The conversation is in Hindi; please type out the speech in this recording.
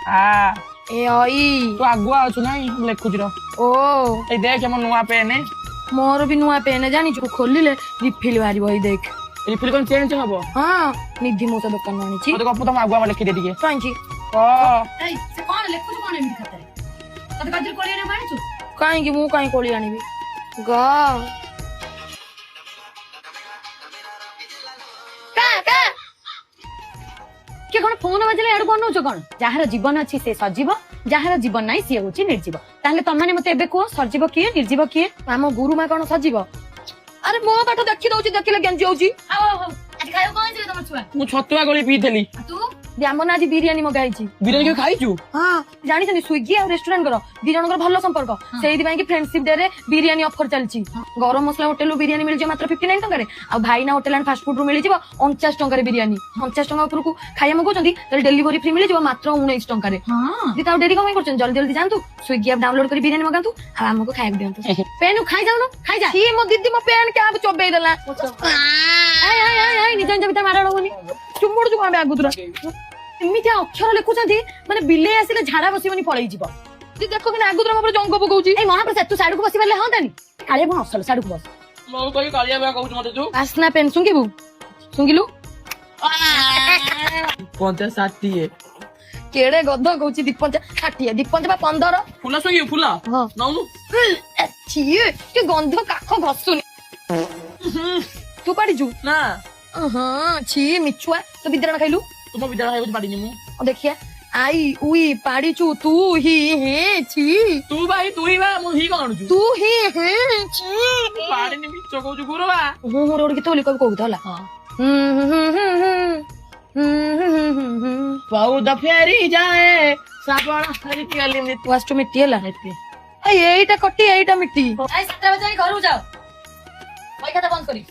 ए आई तू आगुआ अच्छु ना लिखुची ओ ए देख हम नुआ पेन मोर भी नुआ पेन जानी खोलिले रिफिल बाहर एई देख रिफिल कोन चेंज हबो हाँ निधि मौसा दुकान आनी छी मते गप तम आगुआ लिखि दे दिए कांची ओ ए से कोन लेखु कोन एमि खाते तते काजर कोली रे मानिछु काई मु काई कोली आनीबी गा के कोन फोन बजले एड कोन नउछ कोन जहार जीवन अछि से सजीव जहार जीवन नाही से होछि निर्जीव ताले तम माने मते एबे को सजीव किए निर्जीव किए आम गुरुमा कौन सजीव अरे मो बाट देखी दउची देखिले गेंजी होउची आज खायो कोन छै तमर छुआ मु छतुआ गोली पीथली तू ब्यामन आज बिरियानी मगाइची बिरियानी के खाइचु हाँ जानी छनी स्विगी और रेस्टोरेंट करो दी जनकर भलो संपर्क सेहि दिबाई कि फ्रेंडशिप डे रे बिरियानी ऑफर चलची गरम मसला होटल रो बिरियानी मिल जे मात्र 59 टका रे आ भाईना होटल एंड फास्ट फूड रो मिल जेबो 49 टका रे बिरियानी 49 टका ऊपर को खाया मगो जंदी तले डिलीवरी फ्री मिल जेबो मात्र 19 टका रे हां दिता डेरी कमाई करछन जल्दी जल्दी जानतु स्विगी ऐप डाउनलोड करी बिरियानी मगांतु आ हमको खाया दियंतु पेनु खाई जाउनो खाई जा छी मो दीदी मो पेन के अब चोबे देला आय निजन जबिता मारा लगोनी चुमुड़ चुका बे आगुतरा एमिति अक्षर लेखुछंती माने बिले आसिले झाड़ा बसिबनी पळई जिवो दी देखो कि आगुतरा मो जंग पकोउची ए महाप्रसाद तू साडू को बसी परले हंतानी काले कोन असल साडू को बस मो कहि कालिया बा कहू मते तू आसना पेन सुंगिबु सुंगिलु 50 60 केड़े गध कहूची दीपंचा 60 दीपंचा 15 फुला सोगी फुला हां नौनु छी के गंध काख घसुनी तू पाड़ी जू ना हां छी मिचुआ तो बिद्रण खाइलु तुम विद्यालय है पाड़ी नी मु देखिए आई उई पाड़ी चू तू ही हे छी तू भाई तू ही बा मु ही कोन छु तू ही हे छी पाड़ी नी बिचो कहू छु गुरबा हूं हूं रोड की तो लिखब कहू हला हां वाउ द फेरी जाए साबण हरी पियाली में वास टू मिट्टी हला हेती ए एटा कट्टी एटा मिट्टी आय 7 बजे घर जाओ पैसा बंद करी